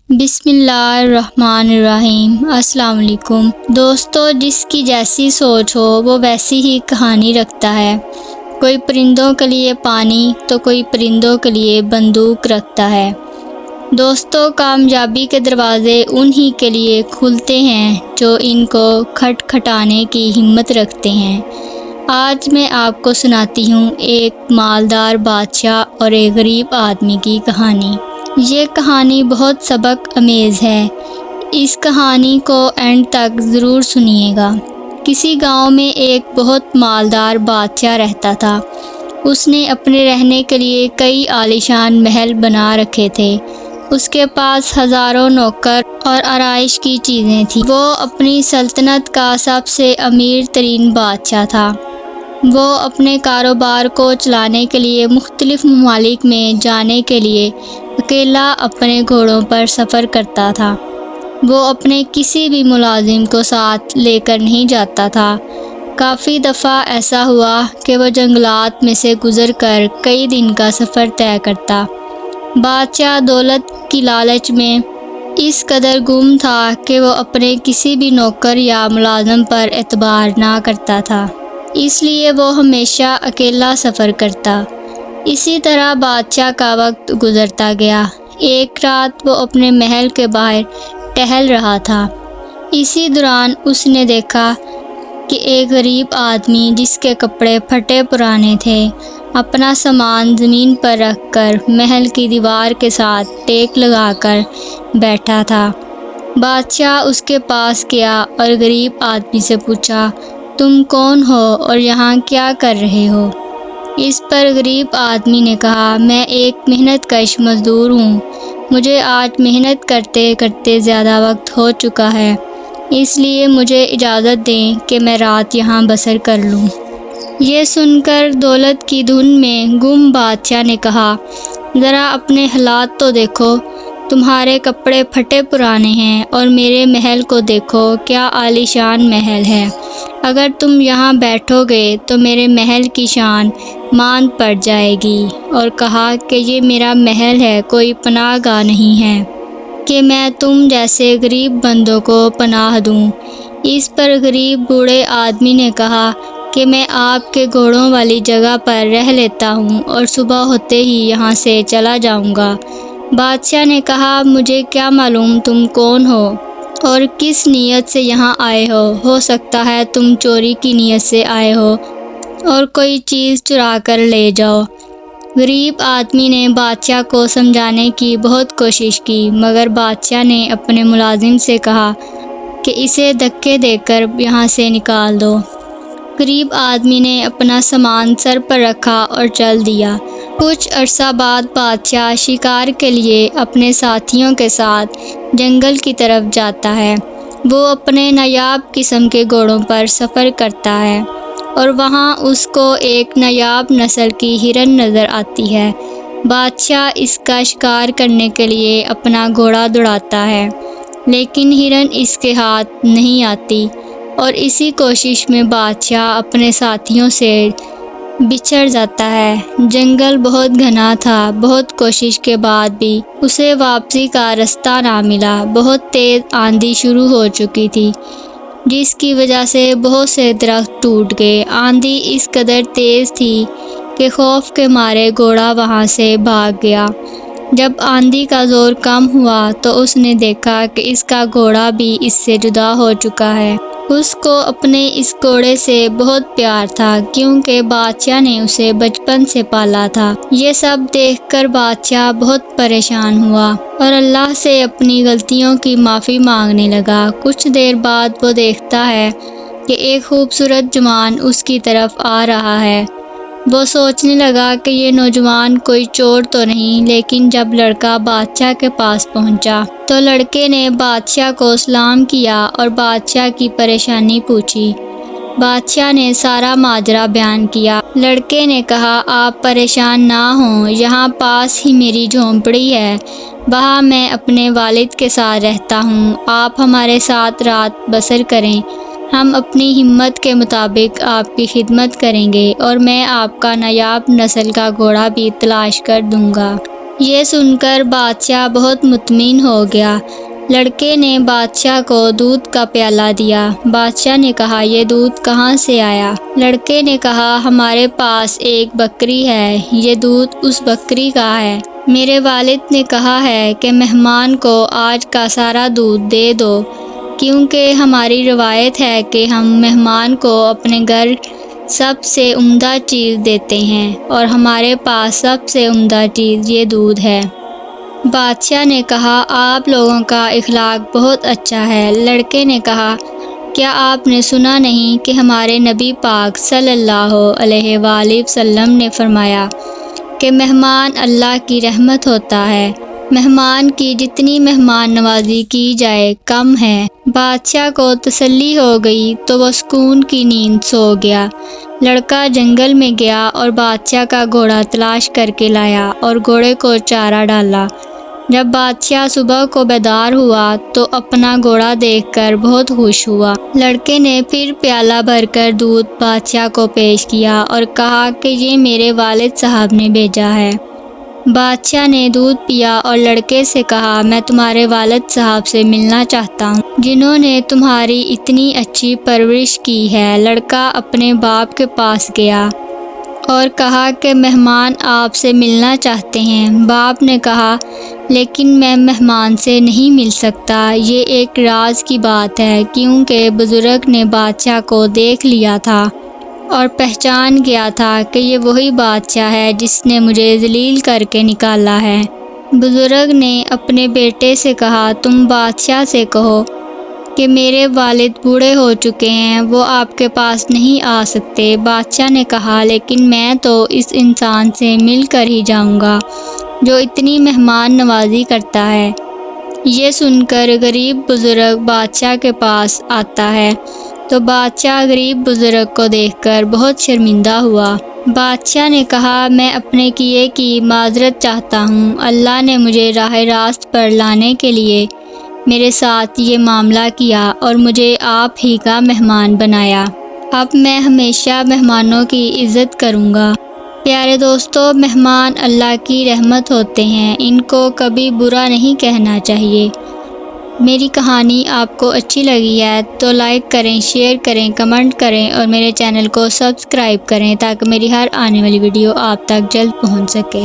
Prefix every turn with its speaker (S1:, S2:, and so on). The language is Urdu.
S1: بسم اللہ الرحمن الرحیم۔ السلام علیکم دوستو، جس کی جیسی سوچ ہو وہ ویسی ہی کہانی رکھتا ہے۔ کوئی پرندوں کے لیے پانی تو کوئی پرندوں کے لیے بندوق رکھتا ہے۔ دوستو، کامیابی کے دروازے انہی کے لیے کھلتے ہیں جو ان کو کھٹکھٹانے کی ہمت رکھتے ہیں۔ آج میں آپ کو سناتی ہوں ایک مالدار بادشاہ اور ایک غریب آدمی کی کہانی۔ یہ کہانی بہت سبق آمیز ہے۔ اس کہانی کو اینڈ تک ضرور سنیے گا۔ کسی گاؤں میں ایک بہت مالدار بادشاہ رہتا تھا۔ اس نے اپنے رہنے کے لیے کئی عالیشان محل بنا رکھے تھے۔ اس کے پاس ہزاروں نوکر اور آرائش کی چیزیں تھیں۔ وہ اپنی سلطنت کا سب سے امیر ترین بادشاہ تھا۔ وہ اپنے کاروبار کو چلانے کے لیے مختلف ممالک میں جانے کے لیے اکیلا اپنے گھوڑوں پر سفر کرتا تھا۔ وہ اپنے کسی بھی ملازم کو ساتھ لے کر نہیں جاتا تھا۔ کافی دفعہ ایسا ہوا کہ وہ جنگلات میں سے گزر کر کئی دن کا سفر طے کرتا۔ بادشاہ دولت کی لالچ میں اس قدر گم تھا کہ وہ اپنے کسی بھی نوکر یا ملازم پر اعتبار نہ کرتا تھا۔ اس لیے وہ ہمیشہ اکیلا سفر کرتا۔ اسی طرح بادشاہ کا وقت گزرتا گیا۔ ایک رات وہ اپنے محل کے باہر ٹہل رہا تھا۔ اسی دوران اس نے دیکھا کہ ایک غریب آدمی جس کے کپڑے پھٹے پرانے تھے، اپنا سامان زمین پر رکھ کر محل کی دیوار کے ساتھ ٹیک لگا کر بیٹھا تھا۔ بادشاہ اس کے پاس گیا اور غریب آدمی سے پوچھا، تم کون ہو اور یہاں کیا کر رہے ہو؟ اس پر غریب آدمی نے کہا، میں ایک محنت کش مزدور ہوں۔ مجھے آج محنت کرتے کرتے زیادہ وقت ہو چکا ہے، اس لیے مجھے اجازت دیں کہ میں رات یہاں بسر کر لوں۔ یہ سن کر دولت کی دھن میں گم بادشاہ نے کہا، ذرا اپنے حالات تو دیکھو، تمہارے کپڑے پھٹے پرانے ہیں اور میرے محل کو دیکھو، کیا عالیشان محل ہے۔ اگر تم یہاں بیٹھو گے تو میرے محل کی شان ماند پڑ جائے گی۔ اور کہا کہ یہ میرا محل ہے، کوئی پناہ گاہ نہیں ہے کہ میں تم جیسے غریب بندوں کو پناہ دوں۔ اس پر غریب بوڑھے آدمی نے کہا کہ میں آپ کے گھوڑوں والی جگہ پر رہ لیتا ہوں اور صبح ہوتے ہی یہاں سے چلا جاؤں گا۔ بادشاہ نے کہا، مجھے کیا معلوم تم کون ہو اور کس نیت سے یہاں آئے ہو سکتا ہے تم چوری کی نیت سے آئے ہو اور کوئی چیز چرا کر لے جاؤ۔ غریب آدمی نے بادشاہ کو سمجھانے کی بہت کوشش کی، مگر بادشاہ نے اپنے ملازم سے کہا کہ اسے دھکے دے کر یہاں سے نکال دو۔ غریب آدمی نے اپنا سامان سر پر رکھا اور چل دیا۔ کچھ عرصہ بعد بادشاہ شکار کے لیے اپنے ساتھیوں کے ساتھ جنگل کی طرف جاتا ہے۔ وہ اپنے نایاب قسم کے گھوڑوں پر سفر کرتا ہے اور وہاں اس کو ایک نایاب نسل کی ہرن نظر آتی ہے۔ بادشاہ اس کا شکار کرنے کے لیے اپنا گھوڑا دوڑاتا ہے، لیکن ہرن اس کے ہاتھ نہیں آتی اور اسی کوشش میں بادشاہ اپنے ساتھیوں سے بچھڑ جاتا ہے۔ جنگل بہت گھنا تھا۔ بہت کوشش کے بعد بھی اسے واپسی کا راستہ نہ ملا۔ بہت تیز آندھی شروع ہو چکی تھی، جس کی وجہ سے بہت سے درخت ٹوٹ گئے۔ آندھی اس قدر تیز تھی کہ خوف کے مارے گھوڑا وہاں سے بھاگ گیا۔ جب آندھی کا زور کم ہوا تو اس نے دیکھا کہ اس کا گھوڑا بھی اس سے جدا ہو چکا ہے۔ اس کو اپنے اس گھوڑے سے بہت پیار تھا، کیونکہ بادشاہ نے اسے بچپن سے پالا تھا۔ یہ سب دیکھ کر بادشاہ بہت پریشان ہوا اور اللہ سے اپنی غلطیوں کی معافی مانگنے لگا۔ کچھ دیر بعد وہ دیکھتا ہے کہ ایک خوبصورت جوان اس کی طرف آ رہا ہے۔ وہ سوچنے لگا کہ یہ نوجوان کوئی چور تو نہیں، لیکن جب لڑکا بادشاہ کے پاس پہنچا تو لڑکے نے بادشاہ کو سلام کیا اور بادشاہ کی پریشانی پوچھی۔ بادشاہ نے سارا ماجرا بیان کیا۔ لڑکے نے کہا، آپ پریشان نہ ہوں، یہاں پاس ہی میری جھونپڑی ہے، وہاں میں اپنے والد کے ساتھ رہتا ہوں۔ آپ ہمارے ساتھ رات بسر کریں، ہم اپنی ہمت کے مطابق آپ کی خدمت کریں گے اور میں آپ کا نایاب نسل کا گھوڑا بھی تلاش کر دوں گا۔ یہ سن کر بادشاہ بہت مطمئن ہو گیا۔ لڑکے نے بادشاہ کو دودھ کا پیالہ دیا۔ بادشاہ نے کہا یہ دودھ کہاں سے آیا؟ لڑکے نے کہا ہمارے پاس ایک بکری ہے، یہ دودھ اس بکری کا ہے۔ میرے والد نے کہا ہے کہ مہمان کو آج کا سارا دودھ دے دو، کیونکہ ہماری روایت ہے کہ ہم مہمان کو اپنے گھر سب سے عمدہ چیز دیتے ہیں، اور ہمارے پاس سب سے عمدہ چیز یہ دودھ ہے۔ بادشاہ نے کہا آپ لوگوں کا اخلاق بہت اچھا ہے۔ لڑکے نے کہا کیا آپ نے سنا نہیں کہ ہمارے نبی پاک صلی اللہ علیہ وآلہ وسلم نے فرمایا کہ مہمان اللہ کی رحمت ہوتا ہے، مہمان کی جتنی مہمان نوازی کی جائے کم ہے۔ بادشاہ کو تسلی ہو گئی تو وہ سکون کی نیند سو گیا۔ لڑکا جنگل میں گیا اور بادشاہ کا گھوڑا تلاش کر کے لایا اور گھوڑے کو چارہ ڈالا۔ جب بادشاہ صبح کو بیدار ہوا تو اپنا گھوڑا دیکھ کر بہت خوش ہوا۔ لڑکے نے پھر پیالہ بھر کر دودھ بادشاہ کو پیش کیا اور کہا کہ یہ میرے والد صاحب نے بھیجا ہے۔ بادشاہ نے دودھ پیا اور لڑکے سے کہا میں تمہارے والد صاحب سے ملنا چاہتا ہوں، جنہوں نے تمہاری اتنی اچھی پرورش کی ہے۔ لڑکا اپنے باپ کے پاس گیا اور کہا کہ مہمان آپ سے ملنا چاہتے ہیں۔ باپ نے کہا لیکن میں مہمان سے نہیں مل سکتا، یہ ایک راز کی بات ہے، کیونکہ بزرگ نے بادشاہ کو دیکھ لیا تھا اور پہچان گیا تھا کہ یہ وہی بادشاہ ہے جس نے مجھے ذلیل کر کے نکالا ہے۔ بزرگ نے اپنے بیٹے سے کہا تم بادشاہ سے کہو کہ میرے والد بوڑھے ہو چکے ہیں، وہ آپ کے پاس نہیں آ سکتے۔ بادشاہ نے کہا لیکن میں تو اس انسان سے مل کر ہی جاؤں گا جو اتنی مہمان نوازی کرتا ہے۔ یہ سن کر غریب بزرگ بادشاہ کے پاس آتا ہے تو بادشاہ غریب بزرگ کو دیکھ کر بہت شرمندہ ہوا۔ بادشاہ نے کہا میں اپنے کیے کی معذرت چاہتا ہوں، اللہ نے مجھے راہ راست پر لانے کے لیے میرے ساتھ یہ معاملہ کیا اور مجھے آپ ہی کا مہمان بنایا۔ اب میں ہمیشہ مہمانوں کی عزت کروں گا۔ پیارے دوستو، مہمان اللہ کی رحمت ہوتے ہیں، ان کو کبھی برا نہیں کہنا چاہیے۔ میری کہانی آپ کو اچھی لگی ہے تو لائک کریں، شیئر کریں، کمنٹ کریں اور میرے چینل کو سبسکرائب کریں تاکہ میری ہر آنے والی ویڈیو آپ تک جلد پہنچ سکے۔